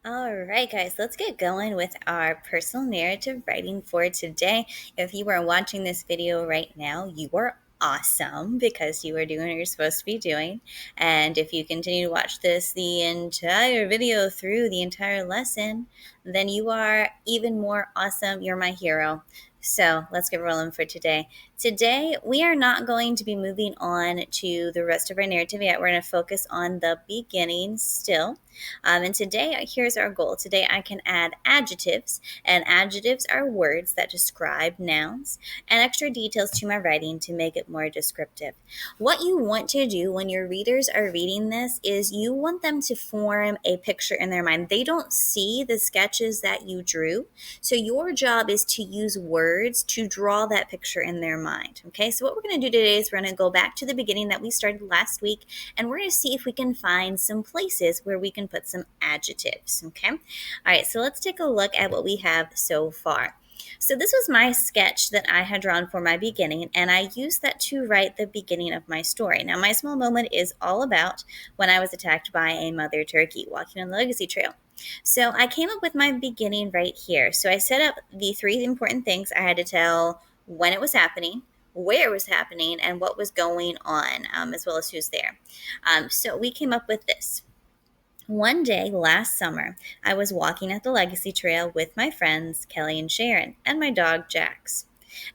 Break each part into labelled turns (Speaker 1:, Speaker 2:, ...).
Speaker 1: All right, guys, let's get going with our personal narrative writing for today. If you are watching this video right now, you are awesome because you are doing what you're supposed to be doing. And if you continue to watch this the entire video through the entire lesson, then you are even more awesome. You're my hero. So let's get rolling for today. Today, we are not going to be moving on to the rest of our narrative yet. We're going to focus on the beginning still. And today, here's our goal. Today, I can add adjectives, and adjectives are words that describe nouns and extra details to my writing to make it more descriptive. What you want to do when your readers are reading this is you want them to form a picture in their mind. They don't see the sketches that you drew, so your job is to use words to draw that picture in their mind. Okay, so what we're going to do today is we're going to go back to the beginning that we started last week, and we're going to see if we can find some places where we can put some adjectives. Okay, all right, so let's take a look at what we have so far. So this was my sketch that I had drawn for my beginning, and I used that to write the beginning of my story. Now, my small moment is all about when I was attacked by a mother turkey walking on the legacy trail. So I came up with my beginning right here. So I set up the three important things I had to tell: when it was happening, where it was happening, and what was going on, as well as who's there. So we came up with this. One day last summer, I was walking at the Legacy Trail with my friends Kelly and Sharon and my dog Jax.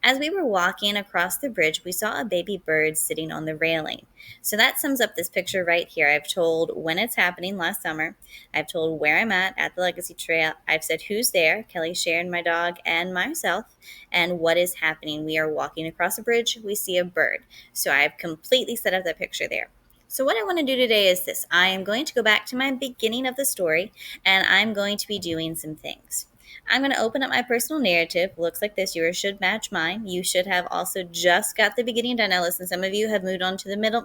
Speaker 1: As we were walking across the bridge, we saw a baby bird sitting on the railing. So that sums up this picture right here. I've told when it's happening last summer. I've told where I'm at the Legacy Trail. I've said who's there: Kelly, Sharon, my dog, and myself, and what is happening. We are walking across a bridge. We see a bird. So I've completely set up that picture there. So what I want to do today is this. I am going to go back to my beginning of the story, and I'm going to be doing some things. I'm going to open up my personal narrative. Looks like this. Yours should match mine. You should have also just got the beginning done. Now listen, some of you have moved on to the middle.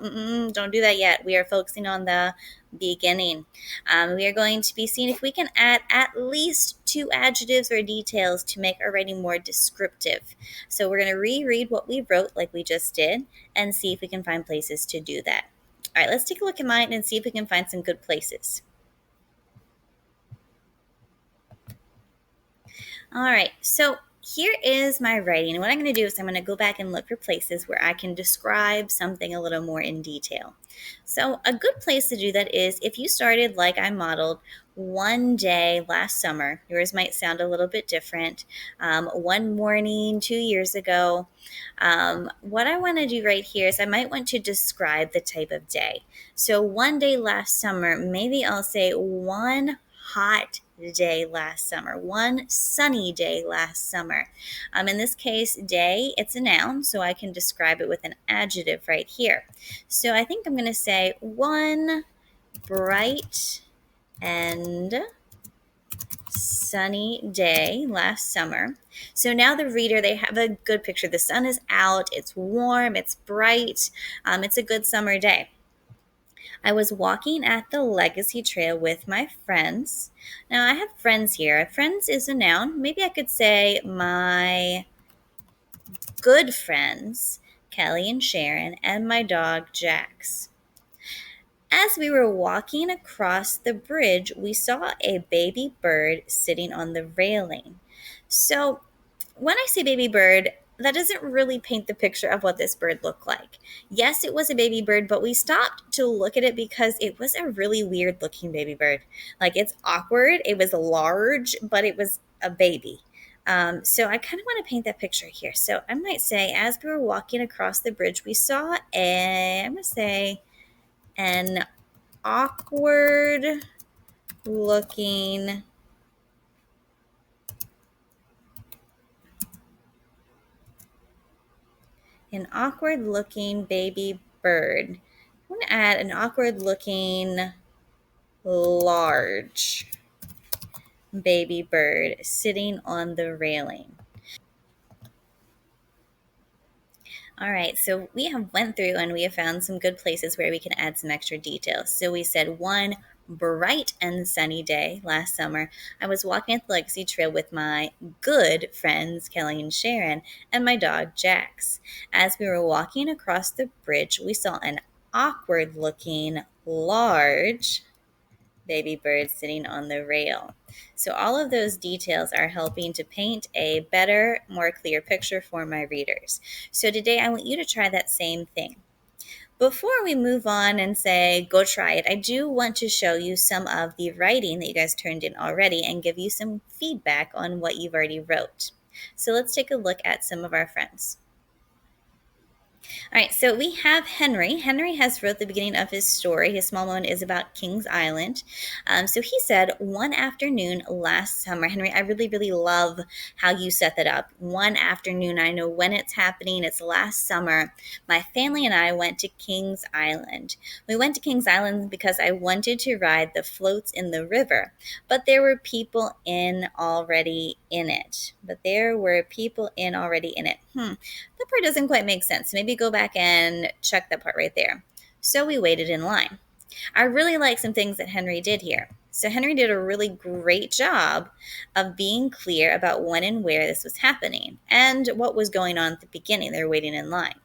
Speaker 1: Don't do that yet. We are focusing on the beginning. We are going to be seeing if we can add at least two adjectives or details to make our writing more descriptive. So we're going to reread what we wrote like we just did and see if we can find places to do that. All right, let's take a look at mine and see if we can find some good places. All right, so here is my writing. And what I'm going to do is I'm going to go back and look for places where I can describe something a little more in detail. So a good place to do that is if you started like I modeled one day last summer. Yours might sound a little bit different. One morning 2 years ago. What I want to do right here is I might want to describe the type of day. So one day last summer, maybe I'll say one hot day last summer, one sunny day last summer. In this case, day, it's a noun, so I can describe it with an adjective right here. So I think I'm going to say one bright and sunny day last summer. So now the reader, they have a good picture. The sun is out, it's warm, it's bright, it's a good summer day. I was walking at the Legacy Trail with my friends. Now I have friends here. Friends is a noun. Maybe I could say my good friends, Kelly and Sharon, and my dog Jax. As we were walking across the bridge, we saw a baby bird sitting on the railing. So, when I say baby bird, that doesn't really paint the picture of what this bird looked like. Yes, it was a baby bird, but we stopped to look at it because it was a really weird looking baby bird. Like, it's awkward, it was large, but it was a baby. So I kind of want to paint that picture here. So I might say, as we were walking across the bridge, we saw I'm going to say, an awkward looking baby bird. I'm going to add an awkward looking large baby bird sitting on the railing. All right, so we have went through and we have found some good places where we can add some extra details. So we said one bright and sunny day last summer, I was walking at the Legacy Trail with my good friends, Kelly and Sharon, and my dog, Jax. As we were walking across the bridge, we saw an awkward looking large baby bird sitting on the rail. So all of those details are helping to paint a better, more clear picture for my readers. So today I want you to try that same thing. Before we move on and say, go try it, I do want to show you some of the writing that you guys turned in already and give you some feedback on what you've already wrote. So let's take a look at some of our friends. All right, so we have Henry. Henry has wrote the beginning of his story. His small moment is about Kings Island. So he said, one afternoon last summer, Henry, I really, really love how you set that up. One afternoon, I know when it's happening. It's last summer. My family and I went to Kings Island. We went to Kings Island because I wanted to ride the floats in the river, but there were people in already in it. That part doesn't quite make sense. Maybe go back and check that part right there. So we waited in line. I really like some things that Henry did here. So Henry did a really great job of being clear about when and where this was happening and what was going on at the beginning. They were waiting in line.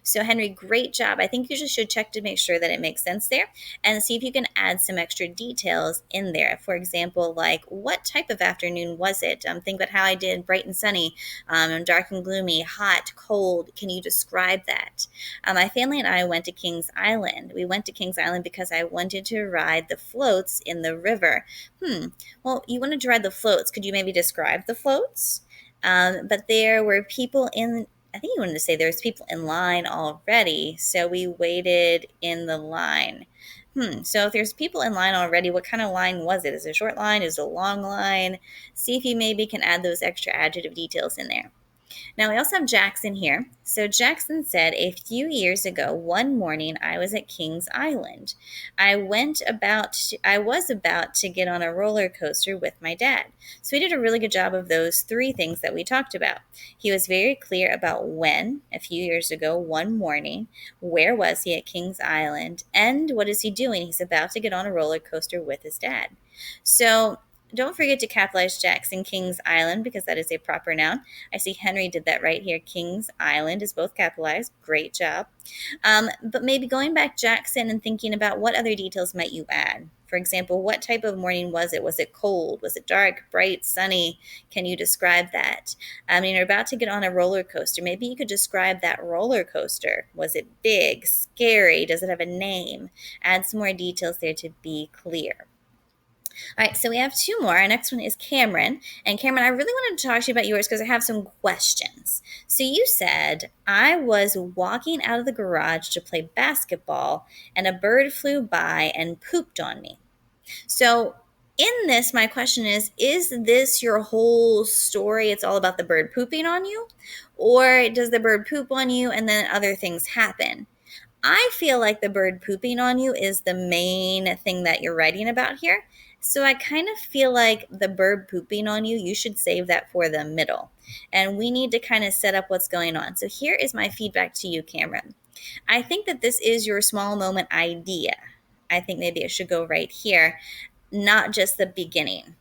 Speaker 1: So Henry, great job. I think you just should check to make sure that it makes sense there and see if you can add some extra details in there. For example, like what type of afternoon was it? Think about how I did bright and sunny, dark and gloomy, hot, cold. Can you describe that? My family and I went to Kings Island. We went to Kings Island because I wanted to ride the floats in the river. Well, you wanted to ride the floats. Could you maybe describe the floats? But there were people in I think you wanted to say there's people in line already, so we waited in the line. So if there's people in line already, what kind of line was it? Is it a short line? Is it a long line? See if you maybe can add those extra adjective details in there. Now, we also have Jackson here. So Jackson said, a few years ago, one morning, I was at Kings Island. I was about to get on a roller coaster with my dad. So he did a really good job of those three things that we talked about. He was very clear about when, a few years ago, one morning, where was he at Kings Island, and what is he doing? He's about to get on a roller coaster with his dad. So don't forget to capitalize Jackson Kings Island because that is a proper noun. I see Henry did that right here. Kings Island is both capitalized. Great job. But maybe going back Jackson and thinking about what other details might you add. For example, what type of morning was it? Was it cold? Was it dark, bright, sunny? Can you describe that? You're about to get on a roller coaster. Maybe you could describe that roller coaster. Was it big, scary? Does it have a name? Add some more details there to be clear. All right, so we have two more. Our next one is Cameron. And Cameron, I really wanted to talk to you about yours because I have some questions. So you said, I was walking out of the garage to play basketball and a bird flew by and pooped on me. So in this, my question is this your whole story? It's all about the bird pooping on you? Or does the bird poop on you and then other things happen? I feel like the bird pooping on you is the main thing that you're writing about here. So I kind of feel like the bird pooping on you, you should save that for the middle. And we need to kind of set up what's going on. So here is my feedback to you, Cameron. I think that this is your small moment idea. I think maybe it should go right here, not just the beginning.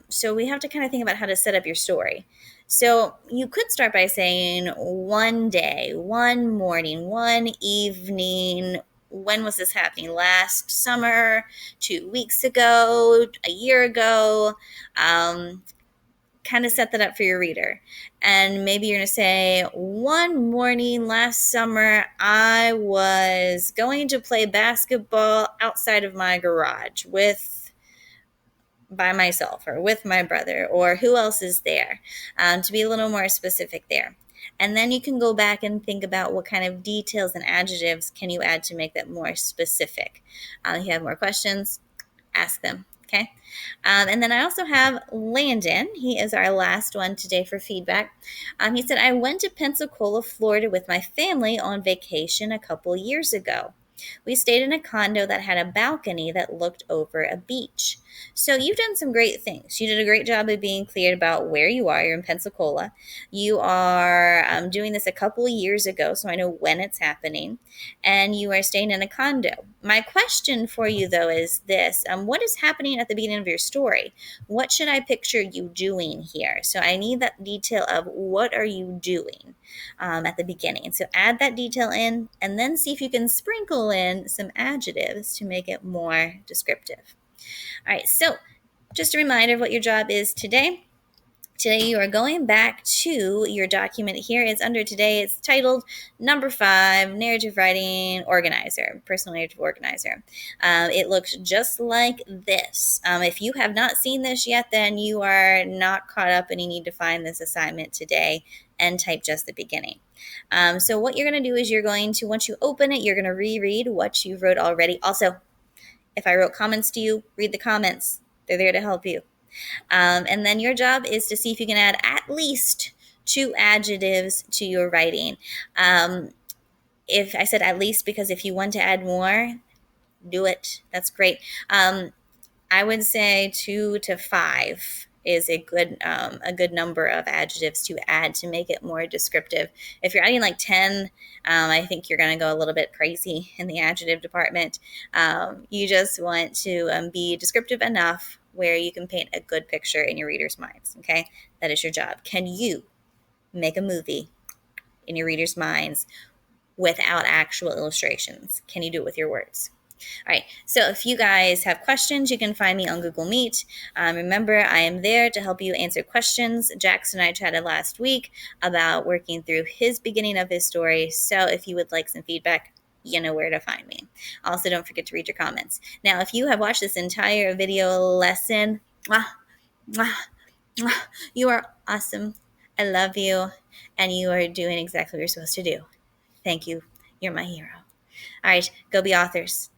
Speaker 1: So we have to kind of think about how to set up your story. So you could start by saying one day, one morning, one evening. When was this happening? Last summer, 2 weeks ago, a year ago. Kind of set that up for your reader. And maybe you're going to say, one morning last summer, I was going to play basketball outside of my garage by myself or with my brother or who else is there, to be a little more specific there. And then you can go back and think about what kind of details and adjectives can you add to make that more specific. If you have more questions, ask them. Okay. And then I also have Landon. He is our last one today for feedback. He said, I went to Pensacola, Florida with my family on vacation a couple years ago. We stayed in a condo that had a balcony that looked over a beach. So you've done some great things. You did a great job of being clear about where you are. You're in Pensacola. You are doing this a couple of years ago, so I know when it's happening. And you are staying in a condo. My question for you, though, is this. What is happening at the beginning of your story? What should I picture you doing here? So I need that detail of what are you doing at the beginning. So add that detail in and then see if you can sprinkle in some adjectives to make it more descriptive. All right, so just a reminder of what your job is today. Today you are going back to your document here. It's under today. It's titled number 5, Narrative Writing Organizer, Personal Narrative Organizer. It looks just like this. If you have not seen this yet, then you are not caught up and you need to find this assignment today and type just the beginning. So what you're going to do is you're going to, once you open it, you're going to reread what you wrote already. Also, if I wrote comments to you, read the comments. They're there to help you. And then your job is to see if you can add at least 2 adjectives to your writing. If I said at least, because if you want to add more, do it. That's great. I would say 2 to 5 is a good number of adjectives to add to make it more descriptive. If you're adding like 10, I think you're going to go a little bit crazy in the adjective department. You just want to be descriptive enough where you can paint a good picture in your readers' minds. Okay, that is your job. Can you make a movie in your readers' minds without actual illustrations? Can you do it with your words? All right, so if you guys have questions, you can find me on Google Meet. Remember, I am there to help you answer questions. Jackson and I chatted last week about working through his beginning of his story. So if you would like some feedback, you know where to find me. Also, don't forget to read your comments. Now, if you have watched this entire video lesson, you are awesome. I love you, and you are doing exactly what you're supposed to do. Thank you. You're my hero. All right, go be authors.